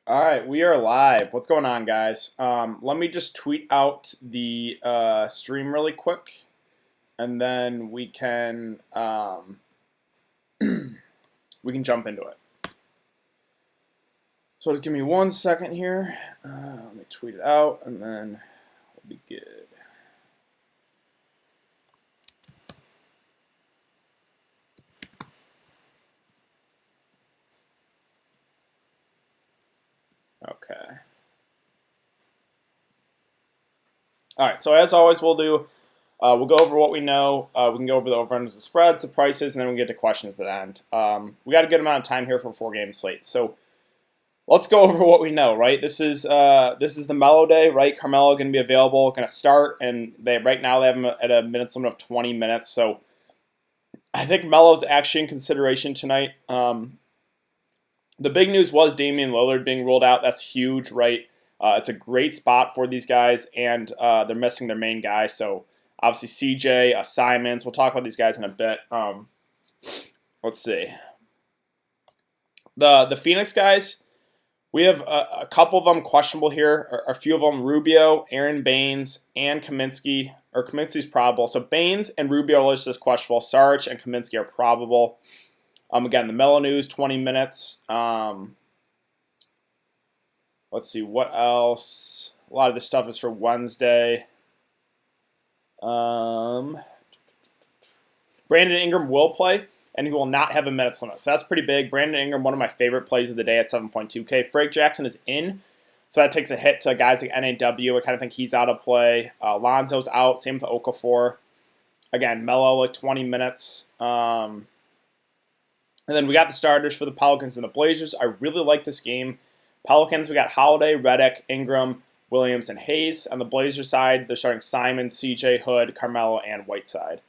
All right, we are live. What's going on, guys? Let me just tweet out the stream really quick, and then we can jump into it. So just give me 1 second here. Let me tweet it out, and then we'll be good. Okay. All right. So as always, we'll go over what we know. We can go over the over-unders, the spreads, the prices, and then we get to questions at the end. We got a good amount of time here for a 4-game slate. So let's go over what we know, right? This is the Melo day, right? Carmelo going to be available, going to start, and right now they have him at a minutes limit of 20 minutes. So I think Melo's actually in consideration tonight. The big news was Damian Lillard being ruled out. That's huge, right? It's a great spot for these guys, and they're missing their main guy. So obviously CJ, Simons. We'll talk about these guys in a bit. Let's see. The Phoenix guys. We have a couple of them questionable here. A few of them, Rubio, Aaron Baines, and Kaminsky. Or Kaminsky's probable. So Baines and Rubio are listed as questionable. Sarge and Kaminsky are probable. Again, the Melo news, 20 minutes. Let's see, what else? A lot of this stuff is for Wednesday. Brandon Ingram will play, and he will not have a minutes limit. So that's pretty big. Brandon Ingram, one of my favorite plays of the day at 7.2K. Frank Jackson is in, so that takes a hit to guys like NAW. I kind of think he's out of play. Lonzo's out. Same with Okafor. Again, Melo, like 20 minutes. And then we got the starters for the Pelicans and the Blazers. I really like this game. Pelicans, we got Holiday, Redick, Ingram, Williams, and Hayes. On the Blazers side, they're starting Simon, CJ, Hood, Carmelo, and Whiteside.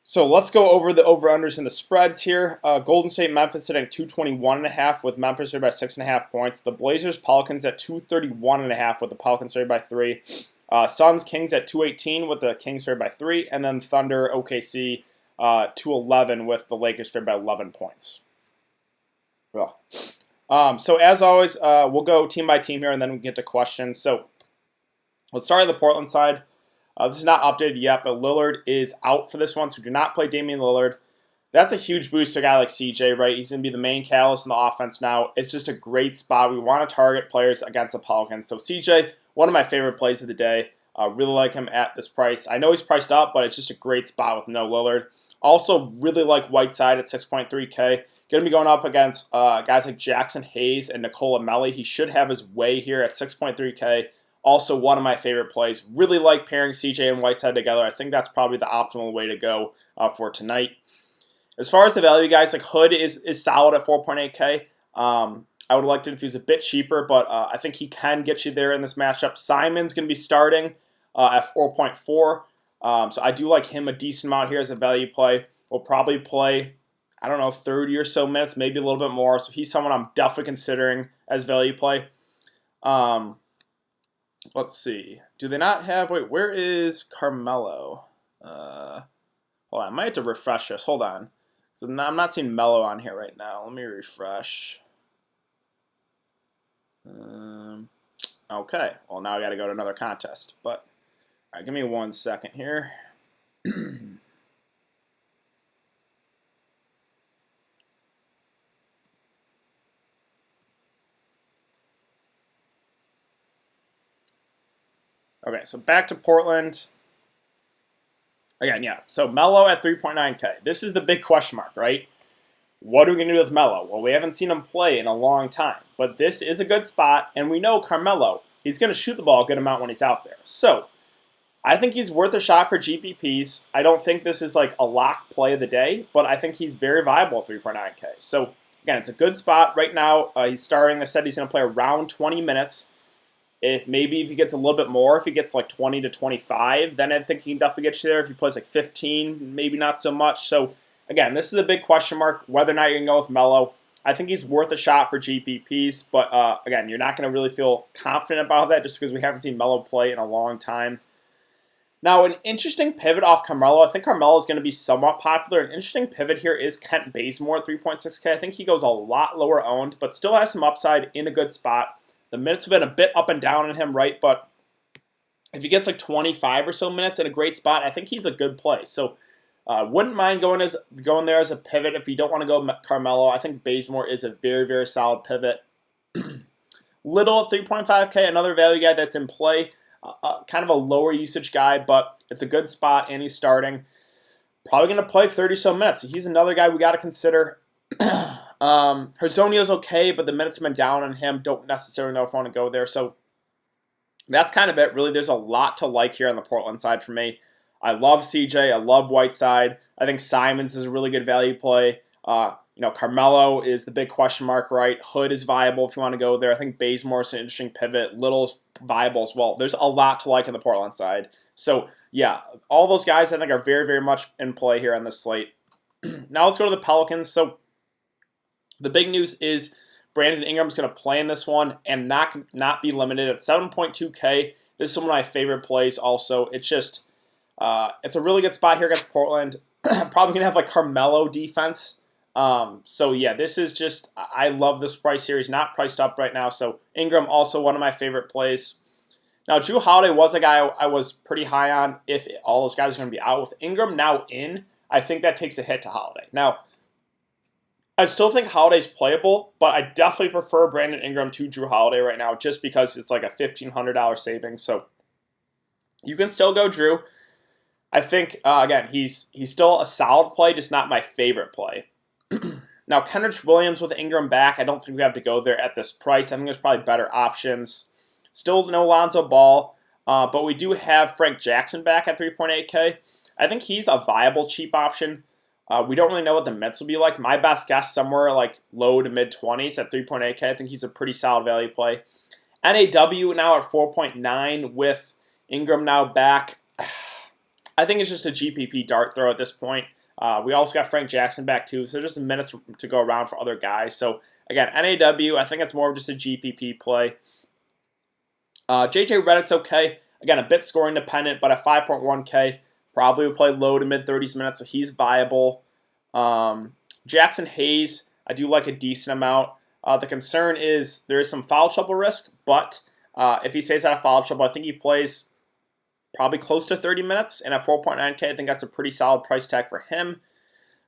So let's go over the over-unders and the spreads here. Golden State, Memphis sitting at 221.5 with Memphis favored by 6.5 points. The Blazers, Pelicans at 231.5 with the Pelicans favored by 3. Suns, Kings at 218 with the Kings favored by 3. And then Thunder, OKC, 211 with the Lakers favored by 11 points. Well, so as always, we'll go team by team here, and then we get to questions. So let's start on the Portland side. This is not updated yet, but Lillard is out for this one, so do not play Damian Lillard. That's a huge boost to a guy like CJ, right? He's going to be the main catalyst in the offense now. It's just a great spot. We want to target players against the Pelicans. So CJ, one of my favorite plays of the day. Really like him at this price. I know he's priced up, but it's just a great spot with no Lillard. Also, really like Whiteside at 6.3K. Going to be going up against guys like Jackson Hayes and Nicola Melli. He should have his way here at 6.3K. Also, one of my favorite plays. Really like pairing CJ and Whiteside together. I think that's probably the optimal way to go for tonight. As far as the value guys, like Hood is solid at 4.8K. I would like to infuse a bit cheaper, but I think he can get you there in this matchup. Simon's going to be starting at 4.4. So I do like him a decent amount here as a value play. We'll probably play, 30 or so minutes, maybe a little bit more. So he's someone I'm definitely considering as value play. Let's see. Do they not have... Wait, where is Carmelo? Hold on. I might have to refresh this. Hold on. So I'm not seeing Melo on here right now. Let me refresh. Okay. Well, now I got to go to another contest. But, all right, give me 1 second here. Okay, so back to Portland. Again, yeah. So Melo at 3.9K. This is the big question mark, right? What are we going to do with Melo? Well, we haven't seen him play in a long time. But this is a good spot, and we know Carmelo, he's going to shoot the ball a good amount when he's out there. So I think he's worth a shot for GPPs. I don't think this is like a lock play of the day, but I think he's very viable at 3.9K. So, again, it's a good spot. Right now, he's starting. I said he's going to play around 20 minutes. If he gets a little bit more, if he gets like 20 to 25, then I think he can definitely get you there. If he plays like 15, maybe not so much. So, again, this is a big question mark, whether or not you can go with Melo. I think he's worth a shot for GPPs, but again, you're not going to really feel confident about that just because we haven't seen Melo play in a long time. Now, an interesting pivot off Carmelo. I think Carmelo is going to be somewhat popular. An interesting pivot here is Kent Bazemore at 3.6K. I think he goes a lot lower owned, but still has some upside in a good spot. The minutes have been a bit up and down on him, right? But if he gets like 25 or so minutes in a great spot, I think he's a good play. So wouldn't mind going there as a pivot if you don't want to go Carmelo. I think Bazemore is a very, very solid pivot. Little at 3.5K, another value guy that's in play. Kind of a lower usage guy, but it's a good spot, and he's starting. Probably going to play 30 so minutes. So he's another guy we got to consider. Herzonio's okay, but the minutes have been down on him. Don't necessarily know if I want to go there. So that's kind of it. Really, there's a lot to like here on the Portland side for me. I love CJ. I love Whiteside. I think Simons is a really good value play. Carmelo is the big question mark, right? Hood is viable if you want to go there. I think Bazemore is an interesting pivot. Little's viable as well. There's a lot to like on the Portland side. So, yeah, all those guys I think are very, very much in play here on this slate. Now let's go to the Pelicans. So, the big news is Brandon Ingram's going to play in this one and not be limited at 7.2K. This is one of my favorite plays also. It's just, it's a really good spot here against Portland. Probably going to have like Carmelo defense. So yeah, this is just, I love this price here. He's not priced up right now. So Ingram, also one of my favorite plays. Now, Jrue Holiday was a guy I was pretty high on if all those guys are going to be out. With Ingram now in, I think that takes a hit to Holiday. Now, I still think Holiday's playable, but I definitely prefer Brandon Ingram to Jrue Holiday right now just because it's like a $1,500 savings. So you can still go Jrue. I think, again, he's still a solid play, just not my favorite play. Now, Kenrich Williams with Ingram back, I don't think we have to go there at this price. I think there's probably better options. Still no Lonzo Ball, but we do have Frank Jackson back at 3.8K. I think he's a viable cheap option. We don't really know what the minutes will be like. My best guess, somewhere like low to mid-20s at 3.8K. I think he's a pretty solid value play. NAW now at 4.9 with Ingram now back. I think it's just a GPP dart throw at this point. We also got Frank Jackson back too, so just minutes to go around for other guys. So again, NAW, I think it's more of just a GPP play. JJ Redick's okay. Again, a bit scoring dependent, but at 5.1K, probably would play low to mid-30s minutes, so he's viable. Jackson Hayes, I do like a decent amount. The concern is there is some foul trouble risk, but if he stays out of foul trouble, I think he plays probably close to 30 minutes, and at 4.9K, I think that's a pretty solid price tag for him.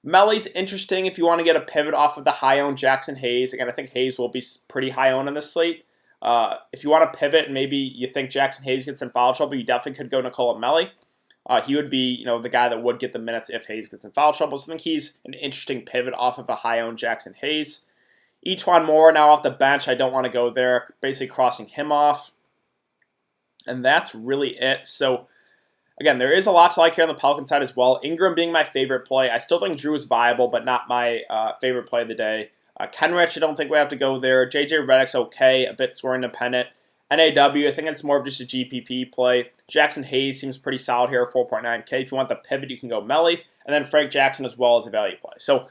Melly's interesting if you want to get a pivot off of the high-owned Jackson Hayes. Again, I think Hayes will be pretty high-owned on this slate. If you want to pivot and maybe you think Jackson Hayes gets in foul trouble, you definitely could go Nikola Melly. He would be, the guy that would get the minutes if Hayes gets in foul trouble. So I think he's an interesting pivot off of a high-owned Jackson Hayes. Etuan Moore now off the bench. I don't want to go there. Basically crossing him off. And that's really it. So, again, there is a lot to like here on the Pelican side as well. Ingram being my favorite play. I still think Jrue is viable, but not my favorite play of the day. Kenrich, I don't think we have to go there. JJ Redick's okay, a bit scoring dependent. NAW, I think it's more of just a GPP play. Jackson Hayes seems pretty solid here at 4.9K. If you want the pivot, you can go Melly. And then Frank Jackson as well as a value play. So,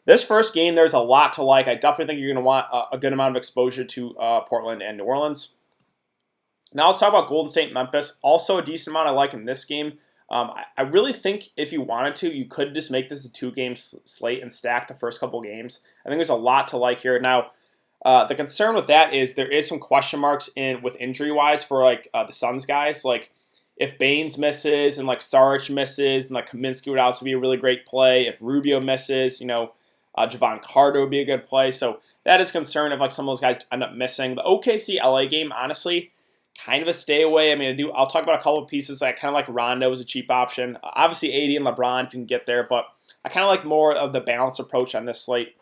this first game, there's a lot to like. I definitely think you're going to want a good amount of exposure to Portland and New Orleans. Now let's talk about Golden State Memphis. Also a decent amount I like in this game. I really think if you wanted to, you could just make this a 2-game slate and stack the first couple games. I think there's a lot to like here. Now, the concern with that is there is some question marks with injury-wise for the Suns guys. Like if Baines misses and Saric misses and Kaminsky would also be a really great play. If Rubio misses, Javon Carter would be a good play. So that is concern if some of those guys end up missing. The OKC LA game, honestly, kind of a stay away. I mean, I'll talk about a couple of pieces. I kind of like Rondo as a cheap option. Obviously, AD and LeBron if you can get there, but I kind of like more of the balanced approach on this slate.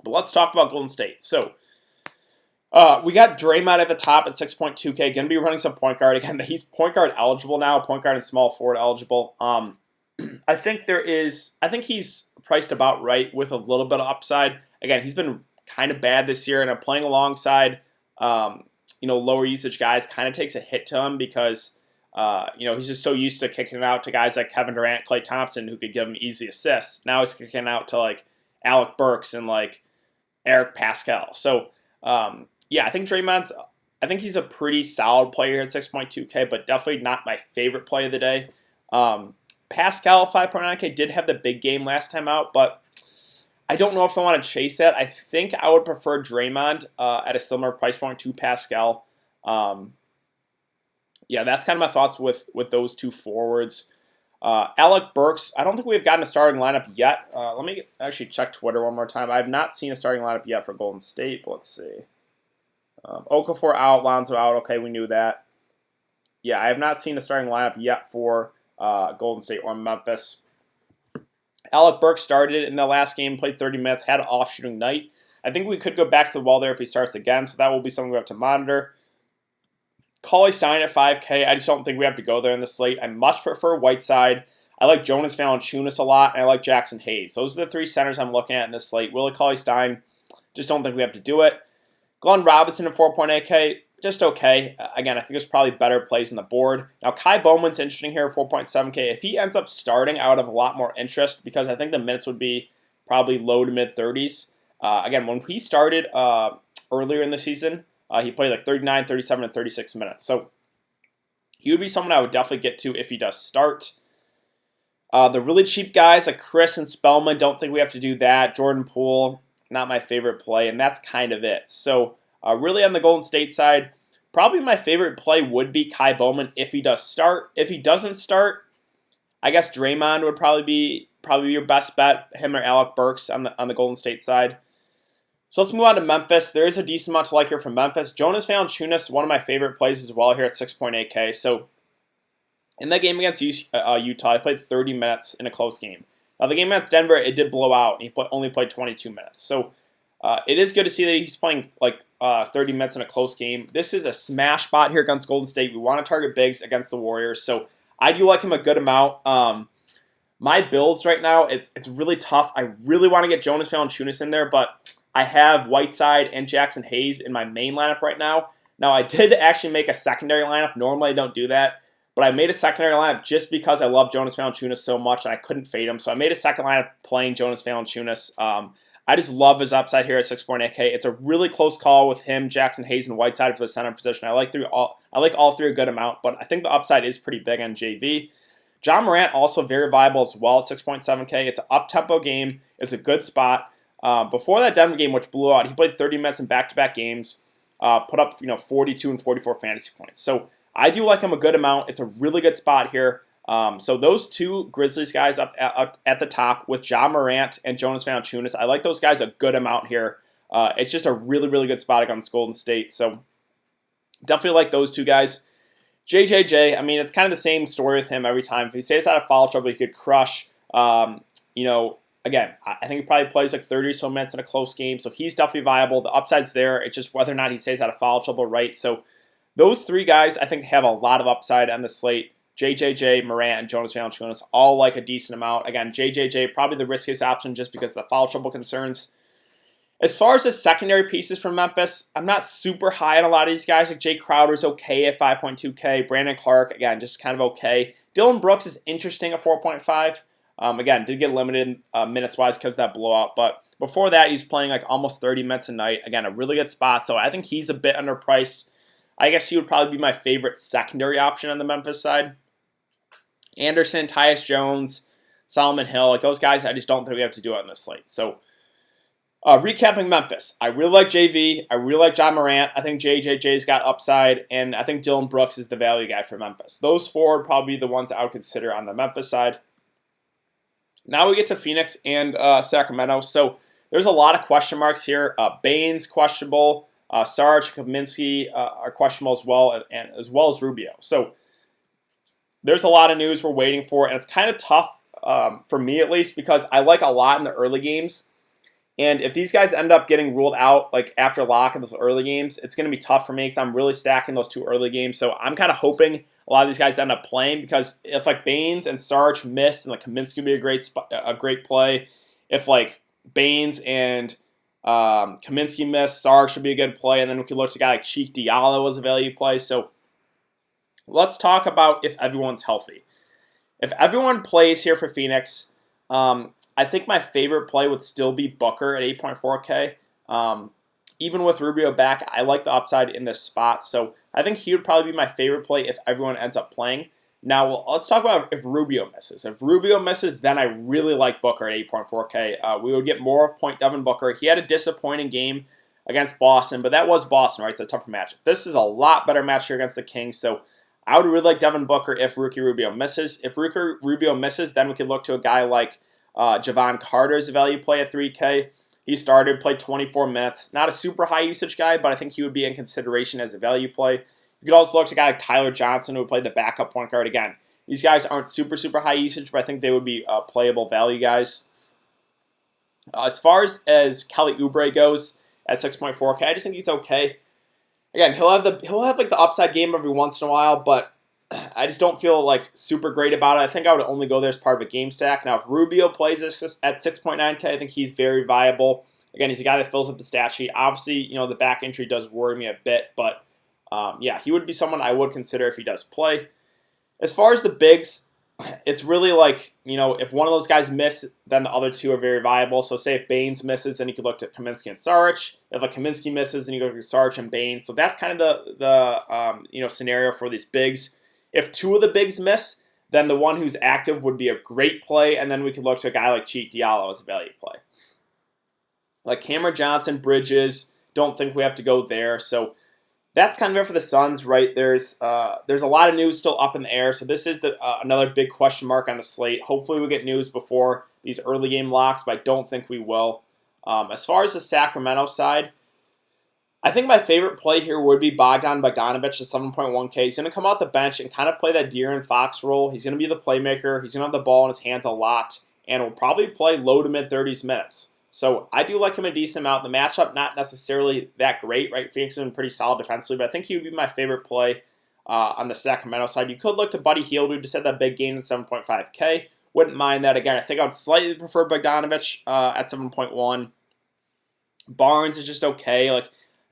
But let's talk about Golden State. So, we got Draymond at the top at 6.2K. Going to be running some point guard again. He's point guard eligible now. Point guard and small forward eligible. I think he's priced about right with a little bit of upside. Again, he's been kind of bad this year, and I'm playing alongside lower usage guys kind of takes a hit to him because, he's just so used to kicking it out to guys like Kevin Durant, Klay Thompson, who could give him easy assists. Now he's kicking it out to Alec Burks and Eric Pascal. So, I think Draymond's I think he's a pretty solid player here at 6.2K, but definitely not my favorite play of the day. Pascal 5.9K did have the big game last time out, but I don't know if I want to chase that. I think I would prefer Draymond at a similar price point to Pascal. Yeah, that's kind of my thoughts with those two forwards. Alec Burks, I don't think we've gotten a starting lineup yet. Let me actually check Twitter one more time. I have not seen a starting lineup yet for Golden State, but let's see. Okafor out, Lonzo out. Okay, we knew that. Yeah, I have not seen a starting lineup yet for Golden State or Memphis. Alec Burks started in the last game, played 30 minutes, had an off-shooting night. I think we could go back to the well there if he starts again, so that will be something we have to monitor. Cauley-Stein at 5K, I just don't think we have to go there in the slate. I much prefer Whiteside. I like Jonas Valanciunas a lot, and I like Jackson Hayes. Those are the three centers I'm looking at in this slate. Willie Cauley-Stein, just don't think we have to do it. Glenn Robinson at 4.8K, just okay. Again, I think there's probably better plays on the board. Now, Kai Bowman's interesting here at 4.7K. If he ends up starting, I would have a lot more interest because I think the minutes would be probably low to mid-30s. Again, when he started earlier in the season, he played like 39, 37, and 36 minutes. So he would be someone I would definitely get to if he does start. The really cheap guys like Chris and Spellman, don't think we have to do that. Jordan Poole, not my favorite play, and that's kind of it. So really on the Golden State side, probably my favorite play would be Kai Bowman if he does start. If he doesn't start, I guess Draymond would probably be your best bet, him or Alec Burks on the Golden State side. So let's move on to Memphis. There is a decent amount to like here from Memphis. Jonas Valanciunas, one of my favorite plays as well here at 6.8K. So in that game against Utah, he played 30 minutes in a close game. Now the game against Denver, it did blow out, and he only played 22 minutes. So it is good to see that he's playing like 30 minutes in a close game. This is a smash spot here against Golden State. We want to target bigs against the Warriors. So I do like him a good amount. My builds right now, it's really tough. I really want to get Jonas Valanciunas in there, but I have Whiteside and Jackson Hayes in my main lineup right now. Now, I did actually make a secondary lineup. Normally, I don't do that. But I made a secondary lineup just because I love Jonas Valanciunas so much and I couldn't fade him. So I made a second lineup playing Jonas Valanciunas. I just love his upside here at 6.8K. It's a really close call with him, Jackson Hayes, and Whiteside for the center position. I like all three a good amount, but I think the upside is pretty big on JV. John Morant also very viable as well at 6.7K. It's an up-tempo game. It's a good spot. Before that Denver game, which blew out, he played 30 minutes in back-to-back games, put up 42 and 44 fantasy points. So I do like him a good amount. It's a really good spot here. So those two Grizzlies guys up at the top with John Morant and Jonas Valanciunas, I like those guys a good amount here. It's just a really, really good spot against Golden State. So definitely like those two guys. JJJ, I mean, it's kind of the same story with him every time. If he stays out of foul trouble, he could crush. Again, I think he probably plays like 30 or so minutes in a close game, so he's definitely viable. The upside's there. It's just whether or not he stays out of foul trouble, right? So those three guys, I think, have a lot of upside on the slate. JJJ, Morant, and Jonas Valanciunas all like a decent amount. Again, JJJ, probably the riskiest option just because of the foul trouble concerns. As far as the secondary pieces from Memphis, I'm not super high on a lot of these guys. Like Jay Crowder's okay at 5.2K. Brandon Clark, again, just kind of okay. Dylan Brooks is interesting at 4.5. Again, did get limited minutes-wise because of that blowout. But before that, he's playing like almost 30 minutes a night. Again, a really good spot. So I think he's a bit underpriced. I guess he would probably be my favorite secondary option on the Memphis side. Anderson, Tyus Jones, Solomon Hill, like those guys, I just don't think we have to do it on this slate. So recapping Memphis, I really like JV. I really like John Morant. I think JJJ's got upside, and I think Dylan Brooks is the value guy for Memphis. Those four would probably be the ones I would consider on the Memphis side. Now we get to Phoenix and Sacramento. So there's a lot of question marks here. Baines questionable. Sarge, Kaminsky are questionable as well, and as well as Rubio. So there's a lot of news we're waiting for, and it's kind of tough for me at least because I like a lot in the early games. And if these guys end up getting ruled out like after lock in those early games, it's going to be tough for me because I'm really stacking those two early games. So I'm kind of hoping a lot of these guys end up playing because if like Baines and Sarge missed, and like Kaminsky would be a great play. If like Baines and Kaminsky missed, Sarge should be a good play. And then we could look at a guy like Cheek Diallo as a value play. So let's talk about if everyone's healthy. If everyone plays here for Phoenix, I think my favorite play would still be Booker at 8.4K. even with Rubio back, I like the upside in this spot. So I think he would probably be my favorite play if everyone ends up playing. Now, let's talk about if Rubio misses. If Rubio misses, then I really like Booker at 8.4K. We would get more of point Devin Booker. He had a disappointing game against Boston, but that was Boston, right? It's a tougher matchup. This is a lot better match here against the Kings, so I would really like Devin Booker if Ricky Rubio misses. If Ricky Rubio misses, then we could look to a guy like Javon Carter's a value play at 3K. He started, played 24 minutes. Not a super high usage guy, but I think he would be in consideration as a value play. You could also look to a guy like Tyler Johnson, who would play the backup point guard again. These guys aren't super high usage, but I think they would be playable value guys. As far as Kelly Oubre goes at 6.4K, I just think he's okay. Again, he'll have like the upside game every once in a while, but I just don't feel like super great about it. I think I would only go there as part of a game stack. Now, if Rubio plays this at 6.9K, I think he's very viable. Again, he's a guy that fills up the stat sheet. Obviously, the back injury does worry me a bit, but yeah, he would be someone I would consider if he does play. As far as the bigs, it's really like, if one of those guys miss, then the other two are very viable. So say if Baines misses, then you could look to Kaminsky and Saric. If Kaminsky misses, then you go to Saric and Baines. So that's kind of the scenario for these bigs. If two of the bigs miss, then the one who's active would be a great play, and then we could look to a guy like Cheat Diallo as a value play. Like Cameron Johnson, Bridges, don't think we have to go there. So that's kind of it for the Suns, right? There's a lot of news still up in the air, so this is another big question mark on the slate. Hopefully we get news before these early game locks, but I don't think we will. As far as the Sacramento side, I think my favorite play here would be Bogdan Bogdanovic at 7.1K. He's going to come off the bench and kind of play that De'Aaron Fox role. He's going to be the playmaker. He's going to have the ball in his hands a lot, and will probably play low to mid-30s minutes. So I do like him a decent amount. The matchup, not necessarily that great, right? Phoenix has been pretty solid defensively, but I think he would be my favorite play on the Sacramento side. You could look to Buddy Hield, who just had that big gain in 7.5K. Wouldn't mind that. Again, I think I would slightly prefer Bogdanovic at 7.1. Barnes is just okay. I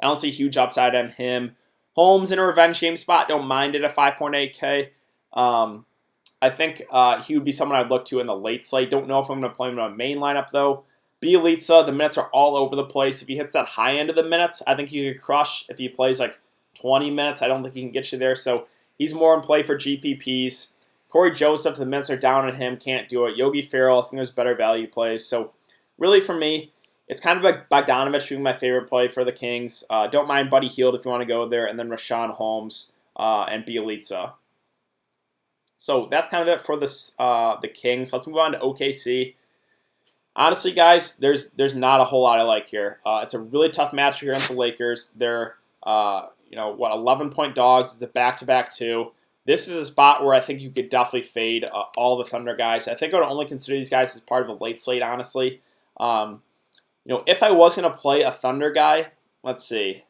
don't see huge upside on him. Holmes in a revenge game spot, don't mind it at 5.8K. I think he would be someone I'd look to in the late slate. Don't know if I'm going to play him in a main lineup, though. Bielitsa, the minutes are all over the place. If he hits that high end of the minutes, I think he could crush. If he plays 20 minutes, I don't think he can get you there. So he's more in play for GPPs. Corey Joseph, the minutes are down on him, can't do it. Yogi Ferrell, I think there's better value plays. So really for me, it's kind of like Bogdanovic being my favorite play for the Kings. Don't mind Buddy Hield if you want to go there, and then Rashawn Holmes and Bielitsa. So that's kind of it for the Kings. Let's move on to OKC. Honestly, guys, there's not a whole lot I like here. It's a really tough match here against the Lakers. They're 11-point dogs. It's a back-to-back too. This is a spot where I think you could definitely fade all the Thunder guys. I think I would only consider these guys as part of a late slate, honestly. If I was going to play a Thunder guy, let's see.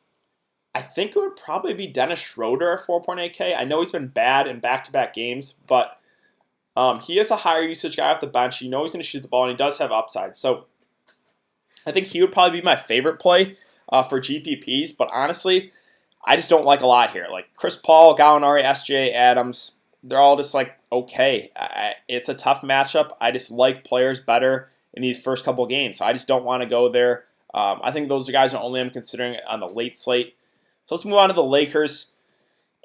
I think it would probably be Dennis Schroeder at 4.8K. I know he's been bad in back-to-back games, but he is a higher usage guy off the bench. He's going to shoot the ball, and he does have upside. So I think he would probably be my favorite play for GPPs, but honestly, I just don't like a lot here. Like Chris Paul, Gallinari, SJ, Adams, they're all just okay. It's a tough matchup. I just like players better in these first couple games, so I just don't want to go there. I think those are guys that only I'm considering on the late slate. So let's move on to the Lakers.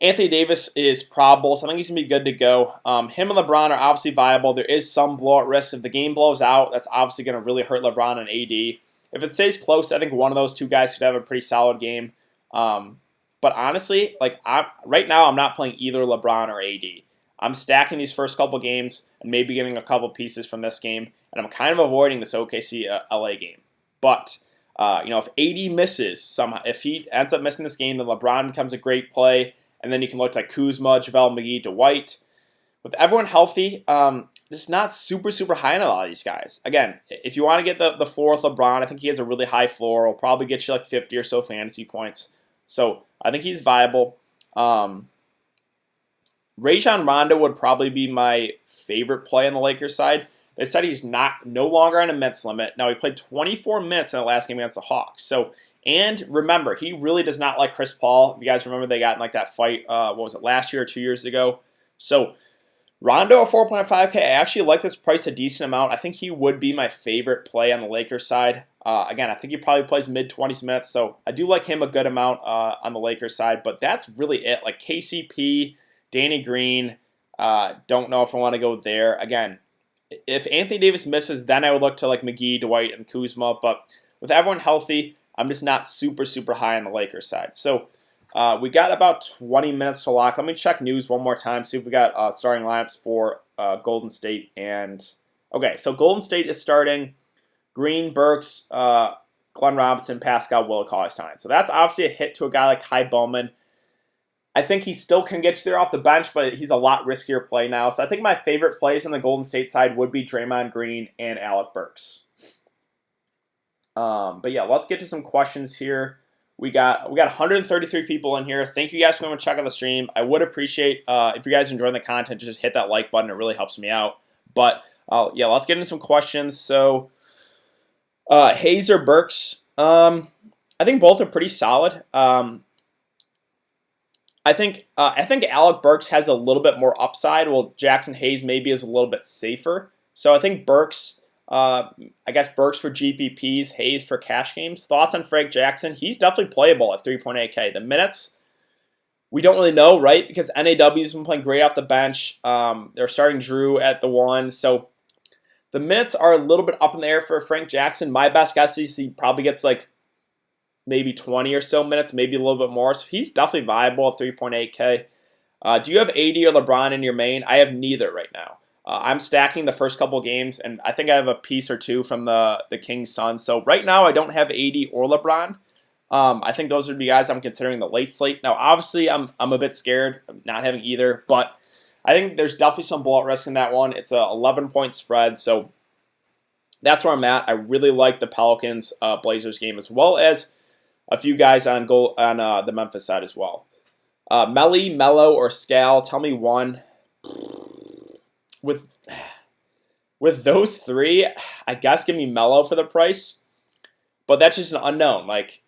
Anthony Davis is probable, so I think he's going to be good to go. Him and LeBron are obviously viable. There is some blowout risk. If the game blows out, that's obviously going to really hurt LeBron and AD. If it stays close, I think one of those two guys could have a pretty solid game. But honestly, right now I'm not playing either LeBron or AD. I'm stacking these first couple games and maybe getting a couple pieces from this game, and I'm kind of avoiding this OKC LA game. But if AD misses somehow, if he ends up missing this game, then LeBron becomes a great play. And then you can look like Kuzma, JaVale McGee, Dwight. With everyone healthy, it's not super high on a lot of these guys. Again, if you want to get the floor with LeBron, I think he has a really high floor. He'll probably get you 50 or so fantasy points. So I think he's viable. Rajon Rondo would probably be my favorite play on the Lakers side. They said he's no longer on a minutes limit. Now, he played 24 minutes in the last game against the Hawks. And remember, he really does not like Chris Paul. If you guys remember, they got in that fight, last year or 2 years ago? So Rondo at 4.5K, I actually like this price a decent amount. I think he would be my favorite play on the Lakers side. Again, I think he probably plays mid-20s minutes, so I do like him a good amount on the Lakers side, but that's really it. Like KCP, Danny Green, don't know if I want to go there. Again, if Anthony Davis misses, then I would look to like McGee, Dwight, and Kuzma, but with everyone healthy, I'm just not super, super high on the Lakers side. So we got about 20 minutes to lock. Let me check news one more time, see if we got starting lineups for Golden State. Okay, so Golden State is starting Green, Burks, Glenn Robinson, Pascal, Will Cauley-Stein. So that's obviously a hit to a guy like Kai Bowman. I think he still can get you there off the bench, but he's a lot riskier play now. So I think my favorite plays on the Golden State side would be Draymond Green and Alec Burks. But yeah, let's get to some questions here. We got 133 people in here. Thank you guys for coming to check out the stream. I would appreciate if you guys are enjoying the content, just hit that like button. It really helps me out. But yeah, let's get into some questions. So Hayes or Burks? I think both are pretty solid. I think Alec Burks has a little bit more upside. Well, Jackson Hayes maybe is a little bit safer. So I think Burks, I guess Burks for GPPs, Hayes for cash games. Thoughts on Frank Jackson? He's definitely playable at 3.8K. The minutes, we don't really know, right? Because NAW's been playing great off the bench. They're starting Drew at the 1. So the minutes are a little bit up in the air for Frank Jackson. My best guess is he probably gets like maybe 20 or so minutes, maybe a little bit more. So he's definitely viable at 3.8K. Do you have AD or LeBron in your main? I have neither right now. I'm stacking the first couple games, and I think I have a piece or two from the Kings Suns. So right now I don't have AD or LeBron. I think those would be guys I'm considering the late slate. Now, obviously, I'm a bit scared of not having either, but I think there's definitely some blowout risk in that one. It's a 11-point spread, so that's where I'm at. I really like the Pelicans Blazers game, as well as a few guys on the Memphis side as well. Melly, Mello, or Scal? Tell me one. With those three, I guess give me Mello for the price, but that's just an unknown. Like,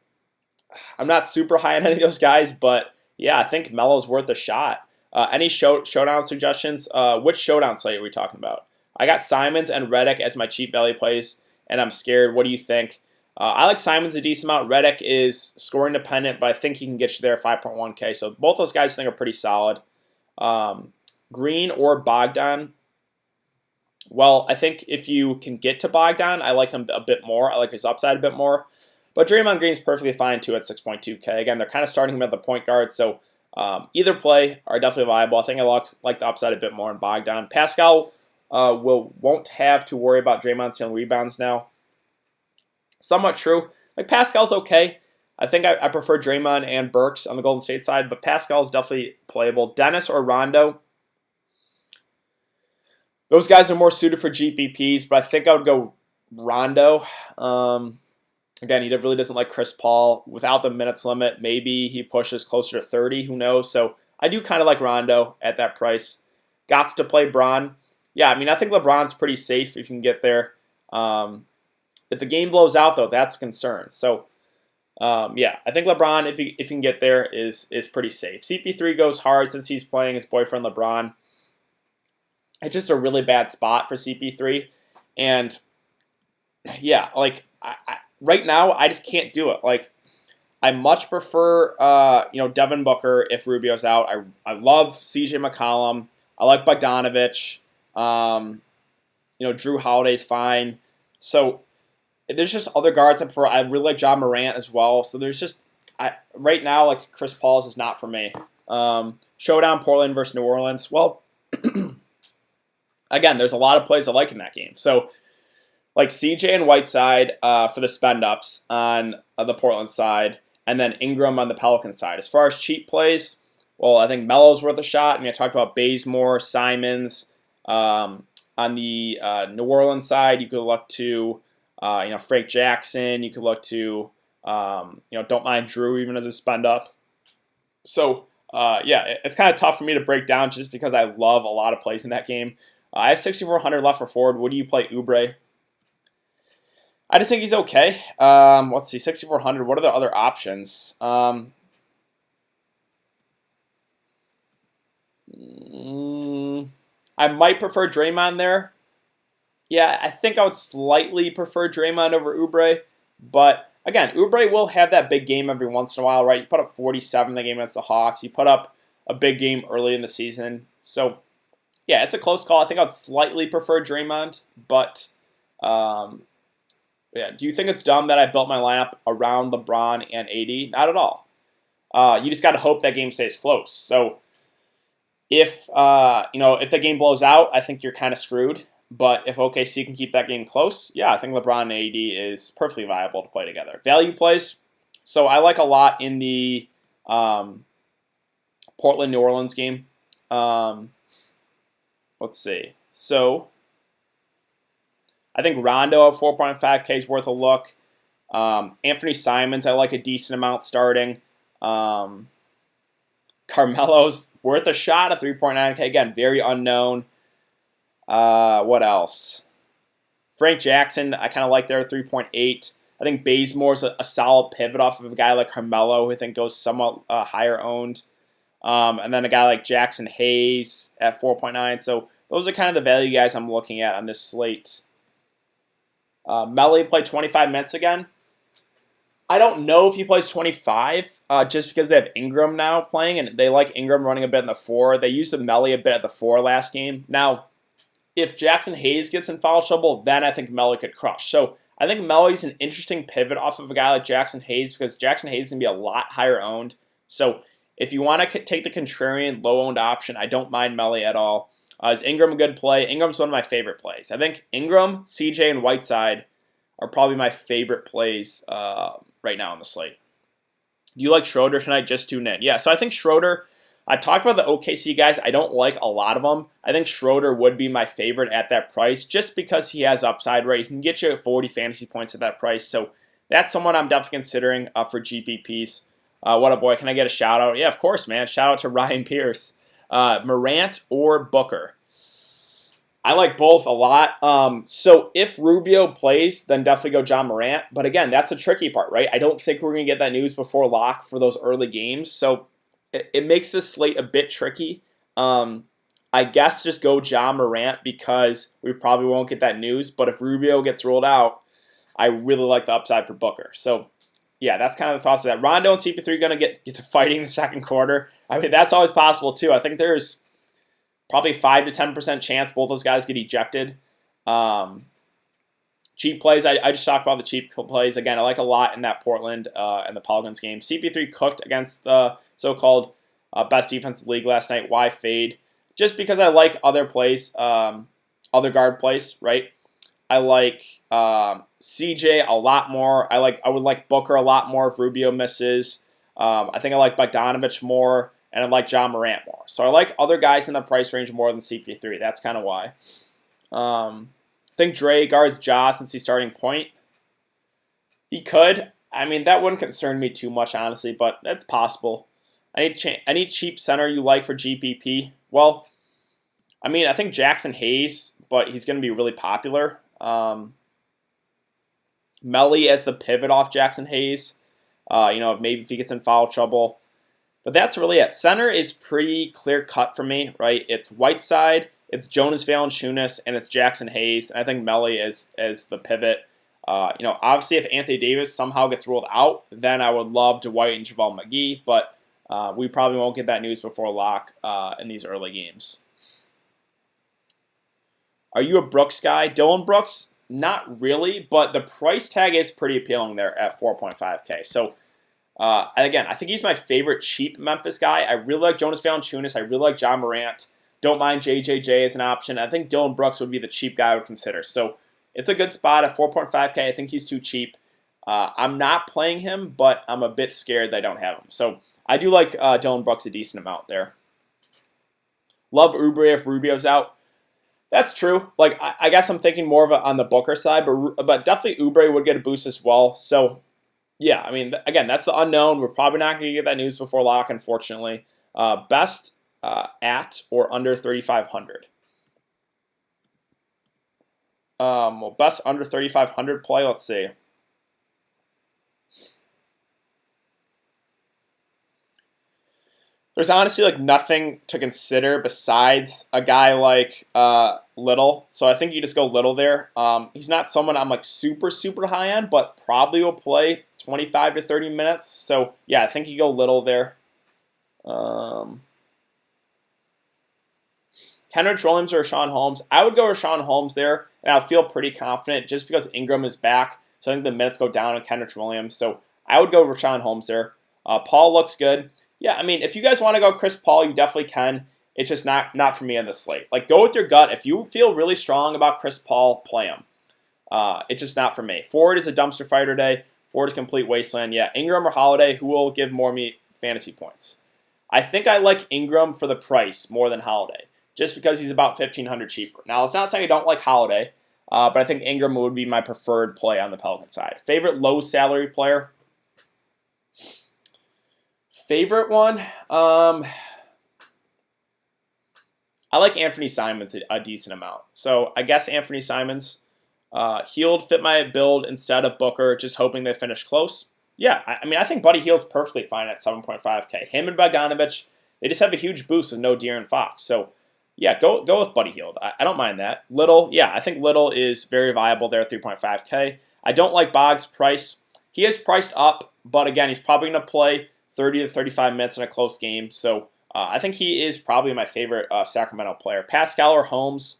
I'm not super high on any of those guys, but yeah, I think Melo's worth a shot. Any showdown suggestions? Which showdown slate are we talking about? I got Simons and Redick as my cheap value plays, and I'm scared. What do you think? I like Simons a decent amount. Redick is scoring dependent, but I think he can get you there at 5.1K. So both those guys I think are pretty solid. Green or Bogdan? Well, I think if you can get to Bogdan, I like him a bit more. I like his upside a bit more. But Draymond Green's perfectly fine too at 6.2K. Again, they're kind of starting him at the point guard, so either play are definitely viable. I think I like the upside a bit more in Bogdan. Pascal won't have to worry about Draymond stealing rebounds now. Somewhat true. Like, Pascal's okay. I think I prefer Draymond and Burks on the Golden State side, but Pascal's definitely playable. Dennis or Rondo? Those guys are more suited for GPPs, but I think I would go Rondo. Again, he really doesn't like Chris Paul. Without the minutes limit, maybe he pushes closer to 30. Who knows? So I do kind of like Rondo at that price. Gots to play Bron. Yeah, I mean, I think LeBron's pretty safe if you can get there. If the game blows out, though, that's a concern. So, yeah, I think LeBron, if you can get there, is pretty safe. CP3 goes hard since he's playing his boyfriend LeBron. It's just a really bad spot for CP3. And, yeah, like, right now, I just can't do it. Like, I much prefer, Devin Booker if Rubio's out. I love CJ McCollum. I like Bogdanovich. Drew Holiday's fine. So there's just other guards I prefer. I really like John Morant as well. So there's just right now, like, Chris Paul's is not for me. Showdown Portland versus New Orleans. Well, again, there's a lot of plays I like in that game. So, like, CJ and Whiteside for the spend ups on the Portland side, and then Ingram on the Pelican side. As far as cheap plays, well, I think Melo's worth a shot. I mean, I talked about Bazemore, Simons. On the New Orleans side, you could look to Frank Jackson. You could look to don't mind Drew even as a spend up. So yeah, it's kind of tough for me to break down just because I love a lot of plays in that game. I have 6,400 left for forward. What do you play, Oubre? I just think he's okay. Let's see, 6,400. What are the other options? I might prefer Draymond there. Yeah, I think I would slightly prefer Draymond over Oubre. But again, Oubre will have that big game every once in a while, right? You put up 47 in the game against the Hawks. You put up a big game early in the season. So, yeah, it's a close call. I think I'd slightly prefer Draymond, but yeah. Do you think it's dumb that I built my lineup around LeBron and AD? Not at all. You just got to hope that game stays close. So if if the game blows out, I think you're kind of screwed. But if OKC can keep that game close, yeah, I think LeBron and AD is perfectly viable to play together. Value plays. So I like a lot in the Portland-New Orleans game. Let's see. So I think Rondo at 4.5K is worth a look. Anthony Simons, I like a decent amount starting. Carmelo's worth a shot at 3.9K. Again, very unknown. What else? Frank Jackson, I kind of like there at 3.8. I think Bazemore's a solid pivot off of a guy like Carmelo, who I think goes somewhat higher owned. And then a guy like Jackson Hayes at 4.9. So those are kind of the value guys I'm looking at on this slate. Melly played 25 minutes again. I don't know if he plays 25 just because they have Ingram now playing, and they like Ingram running a bit in the 4. They used Melly a bit at the 4 last game. Now, if Jackson Hayes gets in foul trouble, then I think Melly could crush. So I think Melly's an interesting pivot off of a guy like Jackson Hayes because Jackson Hayes is going to be a lot higher owned. So if you want to take the contrarian low-owned option, I don't mind Melly at all. Is Ingram a good play? Ingram's one of my favorite plays. I think Ingram, CJ, and Whiteside are probably my favorite plays right now on the slate. Do you like Schroeder tonight? Just tune in. Yeah, so I think Schroeder, I talked about the OKC guys. I don't like a lot of them. I think Schroeder would be my favorite at that price just because he has upside, right? He can get you 40 fantasy points at that price. So that's someone I'm definitely considering for GPPs. What a boy. Can I get a shout out? Yeah, of course, man. Shout out to Ryan Pierce. Morant or Booker? I like both a lot. So if Rubio plays, then definitely go John Morant. But again, that's the tricky part, right? I don't think we're going to get that news before lock for those early games. So it makes this slate a bit tricky. I guess just go John Morant because we probably won't get that news. But if Rubio gets rolled out, I really like the upside for Booker. So yeah, that's kind of the thoughts of that. Rondo and CP3 are going to get to fighting in the second quarter. I mean, that's always possible too. I think there's probably 5 to 10% chance both those guys get ejected. Cheap plays, I just talked about the cheap plays. Again, I like a lot in that Portland and the Pelicans game. CP3 cooked against the so-called best defense in the league last night. Why fade? Just because I like other plays, other guard plays, right? I like CJ a lot more. I would like Booker a lot more if Rubio misses. I think I like Bogdanovich more, and I like John Morant more. So I like other guys in the price range more than CP3. That's kind of why. I think Dre guards Ja since he's starting point. He could. I mean, that wouldn't concern me too much, honestly, but that's possible. Any cheap center you like for GPP? Well, I mean, I think Jackson Hayes, but he's going to be really popular. Melly as the pivot off Jackson Hayes. Maybe if he gets in foul trouble. But that's really it. Center is pretty clear cut for me, right? It's Whiteside, it's Jonas Valanciunas, and it's Jackson Hayes. And I think Melly is the pivot. Obviously if Anthony Davis somehow gets ruled out, then I would love Dwight and JaVale McGee, but we probably won't get that news before lock in these early games. Are you a Brooks guy? Dylan Brooks? Not really, but the price tag is pretty appealing there at 4.5K. So, again, I think he's my favorite cheap Memphis guy. I really like Jonas Valanciunas. I really like John Morant. Don't mind JJJ as an option. I think Dylan Brooks would be the cheap guy I would consider. So, it's a good spot at 4.5K. I think he's too cheap. I'm not playing him, but I'm a bit scared that I don't have him. So, I do like Dylan Brooks a decent amount there. Love Oubre if Rubio's out. That's true. Like I guess I'm thinking more of on the Booker side, but definitely Oubre would get a boost as well. So yeah, I mean, again, that's the unknown. We're probably not going to get that news before lock, unfortunately. Best at or under 3,500. Best under 3,500 play. Let's see. There's honestly like nothing to consider besides a guy like Little. So I think you just go Little there. He's not someone I'm like super high on, but probably will play 25 to 30 minutes. So yeah, I think you go Little there. Kenrich Williams or Rashawn Holmes. I would go Rashawn Holmes there, and I'll feel pretty confident just because Ingram is back. So I think the minutes go down on Kenrich Williams. So I would go Rashawn Holmes there. Paul looks good. Yeah, I mean, if you guys want to go Chris Paul, you definitely can. It's just not for me on the slate. Like, go with your gut. If you feel really strong about Chris Paul, play him. It's just not for me. Ford is a dumpster fire today. Ford is complete wasteland. Yeah, Ingram or Holiday, who will give more me fantasy points? I think I like Ingram for the price more than Holiday, just because he's about $1,500 cheaper. Now, it's not saying I don't like Holiday, but I think Ingram would be my preferred play on the Pelican side. Favorite low salary player? Favorite one? I like Anthony Simons a decent amount. So I guess Anthony Simons. Hield fit my build instead of Booker, just hoping they finish close. Yeah, I mean, I think Buddy Hield's perfectly fine at 7.5K. Him and Bogdanovich, they just have a huge boost with no De'Aaron Fox. So yeah, go with Buddy Hield. I don't mind that. Little, yeah, I think Little is very viable there at 3.5K. I don't like Boggs' price. He is priced up, but again, he's probably going to play 30 to 35 minutes in a close game. So I think he is probably my favorite Sacramento player. Pascal or Holmes?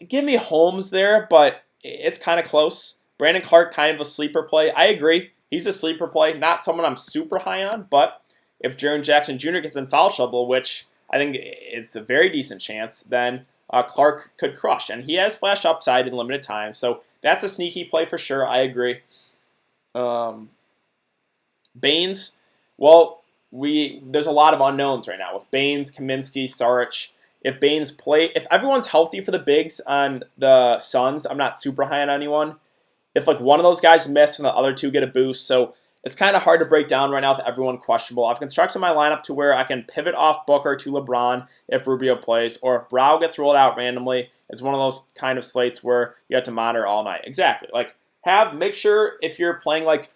Give me Holmes there, but it's kind of close. Brandon Clark, kind of a sleeper play. I agree. He's a sleeper play. Not someone I'm super high on, but if Jaren Jackson Jr. gets in foul trouble, which I think it's a very decent chance, then Clark could crush. And he has flash upside in limited time, so that's a sneaky play for sure. I agree. Baines, well, there's a lot of unknowns right now with Baines, Kaminsky, Saric. If everyone's healthy for the bigs on the Suns, I'm not super high on anyone. If like one of those guys miss and the other two get a boost, so it's kind of hard to break down right now with everyone questionable. I've constructed my lineup to where I can pivot off Booker to LeBron if Rubio plays, or if Brow gets rolled out randomly. It's one of those kind of slates where you have to monitor all night. Exactly. Like make sure if you're playing like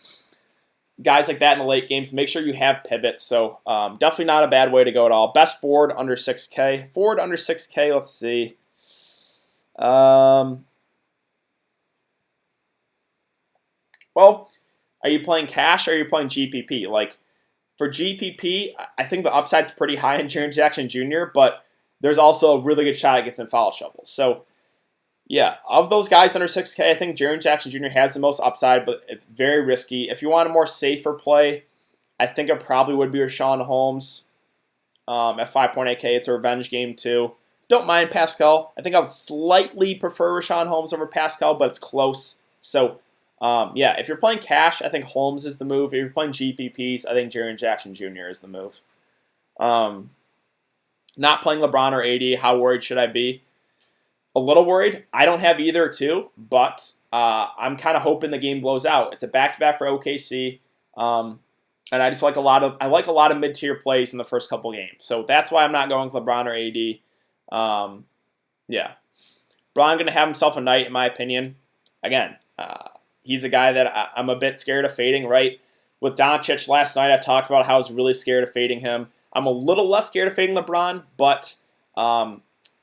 guys like that in the late games, make sure you have pivots. So definitely not a bad way to go at all. Best forward under 6K. Forward under 6K, let's see. Well, are you playing cash or are you playing GPP? Like for GPP, I think the upside's pretty high in Jaren Jackson Jr., but there's also a really good shot it gets in foul trouble. So yeah, of those guys under 6K, I think Jaren Jackson Jr. has the most upside, but it's very risky. If you want a more safer play, I think it probably would be Rashawn Holmes at 5.8K. It's a revenge game too. Don't mind Pascal. I think I would slightly prefer Rashawn Holmes over Pascal, but it's close. So yeah, if you're playing cash, I think Holmes is the move. If you're playing GPPs, I think Jaren Jackson Jr. is the move. Not playing LeBron or AD, how worried should I be? A little worried. I don't have either too, but I'm kind of hoping the game blows out. It's a back-to-back for OKC, and I just like a lot of mid-tier plays in the first couple games. So that's why I'm not going with LeBron or AD. Yeah, Bron going to have himself a night, in my opinion. Again, he's a guy that I'm a bit scared of fading. Right, with Doncic last night, I talked about how I was really scared of fading him. I'm a little less scared of fading LeBron, but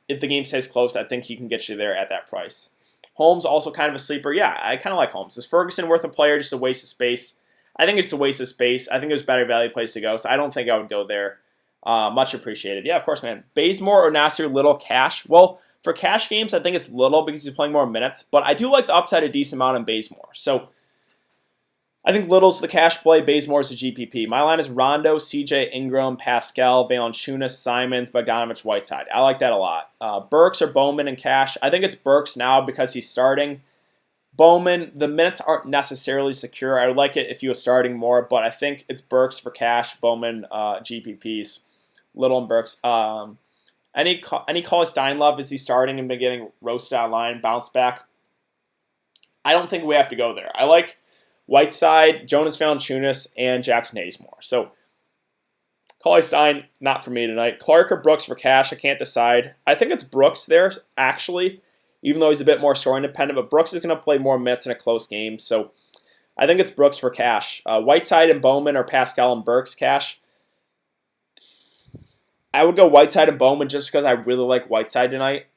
if the game stays close, I think he can get you there at that price. Holmes, also kind of a sleeper. Yeah, I kind of like Holmes. Is Ferguson worth a player? Just a waste of space? I think it's a waste of space. I think there's better value plays to go, so I don't think I would go there. Much appreciated. Yeah, of course, man. Bazemore or Nasir Little cash? Well, for cash games, I think it's Little because he's playing more minutes, but I do like the upside a decent amount in Bazemore. So I think Little's the cash play, Bazemore's the GPP. My line is Rondo, CJ, Ingram, Pascal, Valanciunas, Simons, Bogdanovich, Whiteside. I like that a lot. Burks or Bowman in cash. I think it's Burks now because he's starting. Bowman, the minutes aren't necessarily secure. I would like it if he was starting more, but I think it's Burks for cash, Bowman, GPPs, Little and Burks. Any Cauley Stein love? Is he starting and been getting roasted online, bounce back? I don't think we have to go there. I like Whiteside, Jonas Valanciunas, and Jackson Hayesmore. So Cauley Stein, not for me tonight. Clark or Brooks for cash, I can't decide. I think it's Brooks there, actually, even though he's a bit more scoring dependent. But Brooks is going to play more minutes in a close game. So I think it's Brooks for cash. Whiteside and Bowman or Pascal and Burks cash. I would go Whiteside and Bowman just because I really like Whiteside tonight.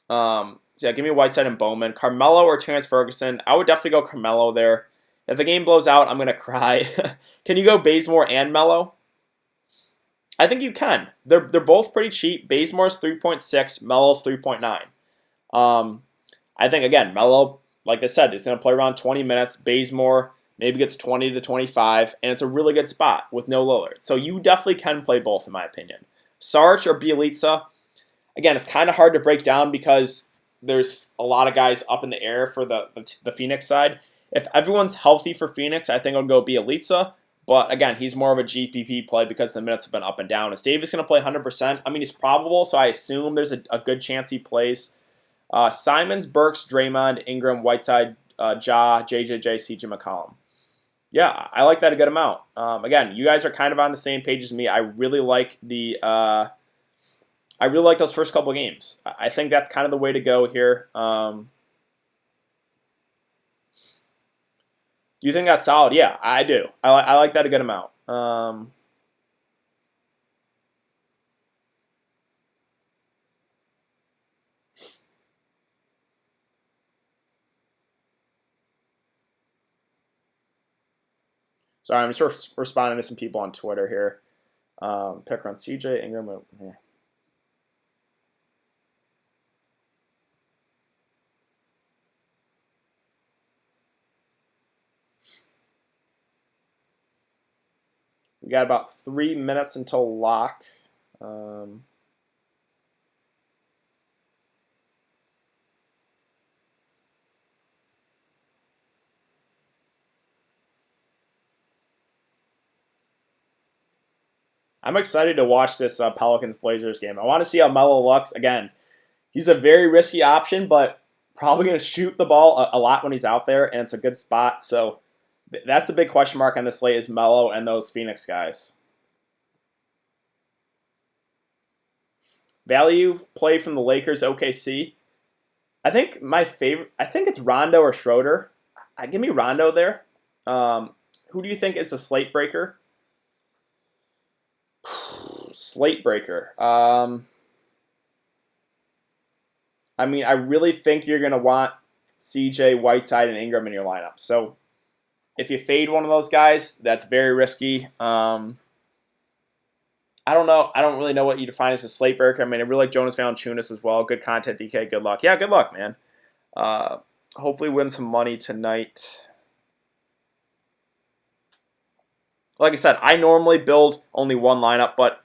So yeah, give me Whiteside and Bowman. Carmelo or Terrence Ferguson. I would definitely go Carmelo there. If the game blows out, I'm going to cry. Can you go Bazemore and Melo? I think you can. They're both pretty cheap. Bazemore's 3.6, Melo's 3.9. I think, again, Melo, like I said, is going to play around 20 minutes. Bazemore maybe gets 20 to 25, and it's a really good spot with no Lillard. So you definitely can play both, in my opinion. Sarge or Bielitsa, again, it's kind of hard to break down because there's a lot of guys up in the air for the Phoenix side. If everyone's healthy for Phoenix, I think I'll go Bielitsa. But again, he's more of a GPP play because the minutes have been up and down. Is Davis going to play 100%? I mean, he's probable, so I assume there's a good chance he plays. Simons, Burks, Draymond, Ingram, Whiteside, Ja, JJJ, CJ McCollum. Yeah, I like that a good amount. Again, you guys are kind of on the same page as me. I really like those first couple games. I think that's kind of the way to go here. Do you think that's solid? Yeah, I do. I like that a good amount. Sorry, I'm just responding to some people on Twitter here. Pick on CJ, Ingram. Yeah. We got about 3 minutes until lock. I'm excited to watch this Pelicans-Blazers game. I want to see how Melo looks. Again, he's a very risky option, but probably going to shoot the ball a lot when he's out there, and it's a good spot. So that's the big question mark on this slate is Melo and those Phoenix guys. Value play from the Lakers, OKC. I think it's Rondo or Schroeder. Give me Rondo there. Who do you think is a slate breaker? Slate breaker. I mean, I really think you're going to want CJ, Whiteside, and Ingram in your lineup. So if you fade one of those guys, that's very risky. I don't know. I don't really know what you define as a slate breaker. I mean, I really like Jonas Valanciunas as well. Good content, DK. Good luck. Yeah, good luck, man. Hopefully win some money tonight. Like I said, I normally build only one lineup, but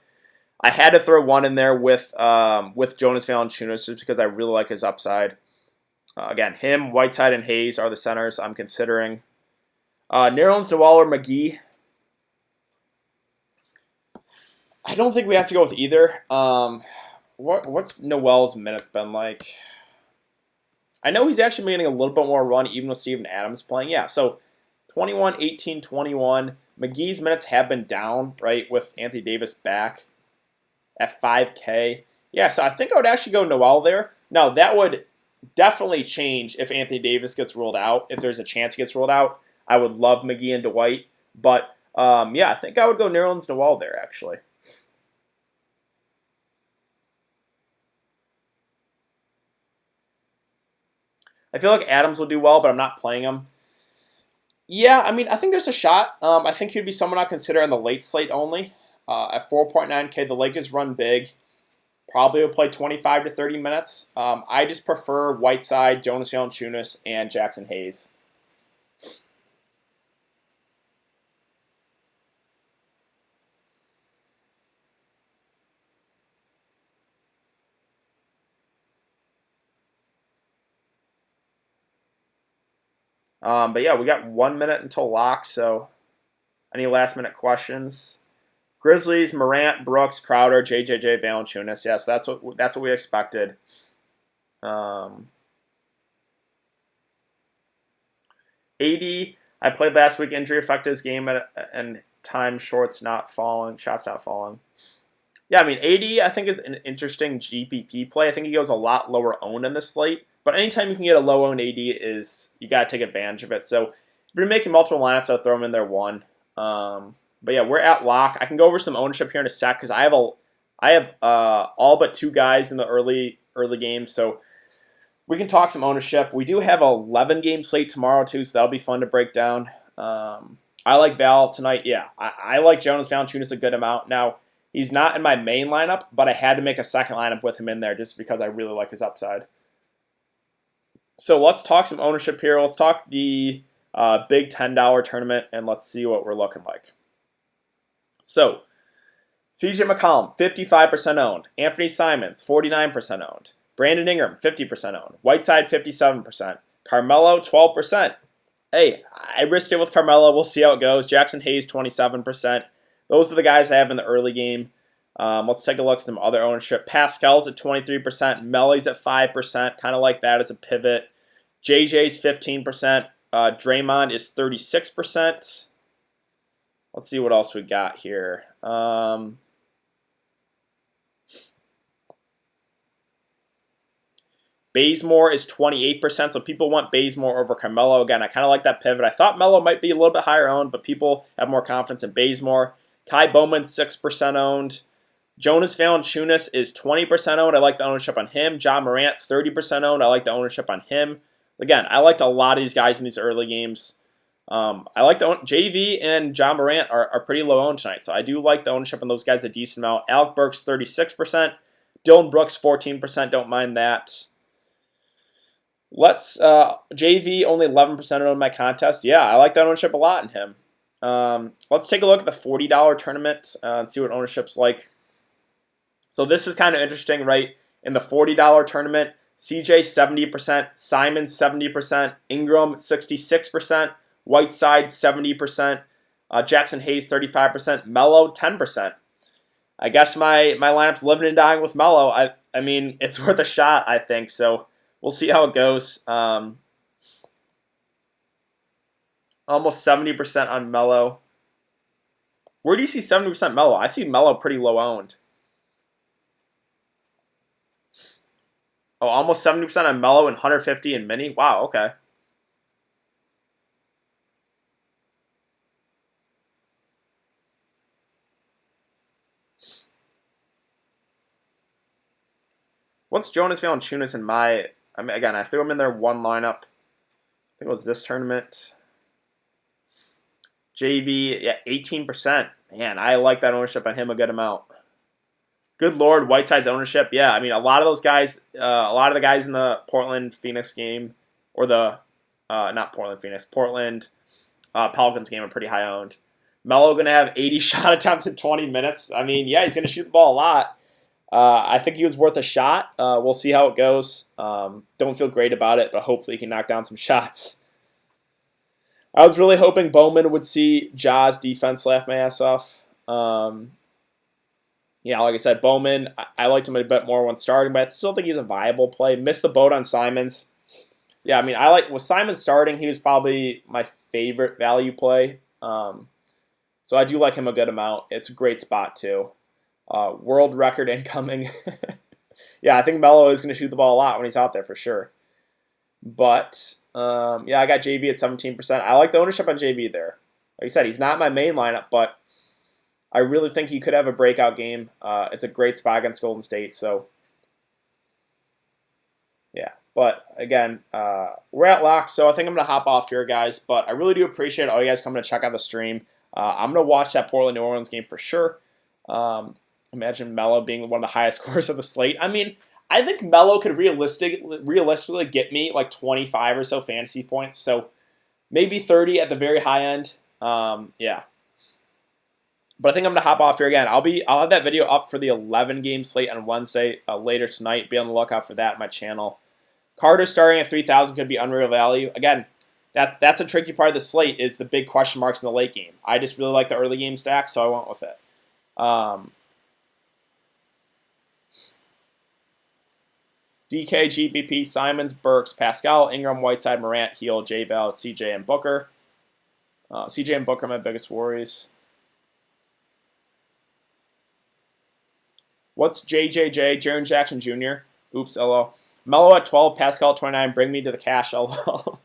I had to throw one in there with Jonas Valanciunas just because I really like his upside. Again, him, Whiteside, and Hayes are the centers I'm considering. Nerlens Noel or McGee. I don't think we have to go with either. What's Noel's minutes been like? I know he's actually been getting a little bit more run even with Steven Adams playing. Yeah, so 21, 18, 21. McGee's minutes have been down, right, with Anthony Davis back at 5K. Yeah, so I think I would actually go Noel there. Now, that would definitely change if Anthony Davis gets ruled out. If there's a chance he gets ruled out, I would love McGee and Dwight. But, yeah, I think I would go Nerlens Noel there, actually. I feel like Adams will do well, but I'm not playing him. Yeah, I mean, I think there's a shot. I think he'd be someone I'd consider on the late slate only. At 4.9K, the Lakers run big. Probably will play 25 to 30 minutes. I just prefer Whiteside, Jonas Valanciunas, and Jackson Hayes. But yeah, we got 1 minute until lock, so any last minute questions? Grizzlies, Morant, Brooks, Crowder, JJJ, Valanciunas. Yes, that's what we expected. AD, I played last week. Injury affected his game and shots not falling. Yeah, I mean, AD I think is an interesting GPP play. I think he goes a lot lower owned in this slate. But anytime you can get a low owned AD, you got to take advantage of it. So If you're making multiple lineups, I'll throw him in there one. But yeah, we're at lock. I can go over some ownership here in a sec because I have all but 2 guys in the early games, so we can talk some ownership. We do have a 11 game slate tomorrow too, so that'll be fun to break down. I like Val tonight. Yeah, I like Jonas Valanciunas a good amount. Now he's not in my main lineup, but I had to make a second lineup with him in there just because I really like his upside. So let's talk some ownership here. Let's talk the big $10 tournament, and let's see what we're looking like. So, CJ McCollum, 55% owned. Anthony Simons, 49% owned. Brandon Ingram, 50% owned. Whiteside, 57%. Carmelo, 12%. Hey, I risked it with Carmelo. We'll see how it goes. Jackson Hayes, 27%. Those are the guys I have in the early game. Let's take a look at some other ownership. Pascal's at 23%. Melly's at 5%. Kind of like that as a pivot. JJ's 15%. Draymond is 36%. Let's see what else we got here. Bazemore is 28%, so people want Bazemore over Carmelo. Again, I kind of like that pivot. I thought Melo might be a little bit higher owned, but people have more confidence in Bazemore. Kai Bowman, 6% owned. Jonas Valanciunas is 20% owned. I like the ownership on him. John Morant, 30% owned. I like the ownership on him. Again, I liked a lot of these guys in these early games. I like the JV and John Morant are pretty low owned tonight, so I do like the ownership on those guys a decent amount. Alec Burks, 36%. Dylan Brooks, 14%. Don't mind that. Let's JV only 11% owned my contest. Yeah, I like the ownership a lot in him. Let's take a look at the $40 tournament and see what ownership's like. So this is kind of interesting, right? In the $40 tournament, CJ 70%, Simon 70%, Ingram 66%, Whiteside 70%, Jackson Hayes 35%, Melo 10%. I guess my lineup's living and dying with Melo. I mean, it's worth a shot, I think. So we'll see how it goes. Almost 70% on Melo. Where do you see 70% Melo? I see Melo pretty low owned. Oh, almost 70% on Melo and 150 in Mini? Wow, okay. What's Jonas Valanciunas in my... I mean, again, I threw him in there one lineup. I think it was this tournament. JV, yeah, 18%. Man, I like that ownership on him a good amount. Good Lord, Whiteside's ownership. Yeah, I mean, a lot of those guys, a lot of the guys in the Portland-Phoenix game, or the, not Portland-Phoenix, Portland Pelicans game are pretty high owned. Melo going to have 80 shot attempts in 20 minutes. I mean, yeah, he's going to shoot the ball a lot. I think he was worth a shot. We'll see how it goes. Don't feel great about it, but hopefully he can knock down some shots. I was really hoping Bowman would see Ja's defense laugh my ass off. Yeah, like I said, Bowman, I liked him a bit more when starting, but I still think he's a viable play. Missed the boat on Simons. Yeah, I mean, with Simons starting, he was probably my favorite value play. So I do like him a good amount. It's a great spot, too. World record incoming. Yeah, I think Melo is going to shoot the ball a lot when he's out there for sure. But, yeah, I got JV at 17%. I like the ownership on JV there. Like I said, he's not my main lineup, but I really think he could have a breakout game. It's a great spot against Golden State, so yeah. But again, we're at lock, so I think I'm going to hop off here, guys. But I really do appreciate all you guys coming to check out the stream. I'm going to watch that Portland-New Orleans game for sure. Imagine Melo being one of the highest scores of the slate. I mean, I think Melo could realistically get me like 25 or so fantasy points. So maybe 30 at the very high end. Yeah. But I think I'm going to hop off here again. I'll have that video up for the 11-game slate on Wednesday later tonight. Be on the lookout for that on my channel. Carter starting at 3,000 could be unreal value. Again, that's a tricky part of the slate is the big question marks in the late game. I just really like the early game stack, so I went with it. DK, GBP, Simons, Burks, Pascal, Ingram, Whiteside, Morant, Heel, J-Bell, CJ, and Booker. CJ and Booker are my biggest worries. What's JJJ? Jaren Jackson Jr. Oops, LO. Melo at 12, Pascal at 29. Bring me to the cash, LO.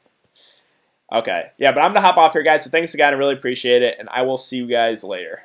Okay. Yeah, but I'm going to hop off here, guys. So thanks again. I really appreciate it, and I will see you guys later.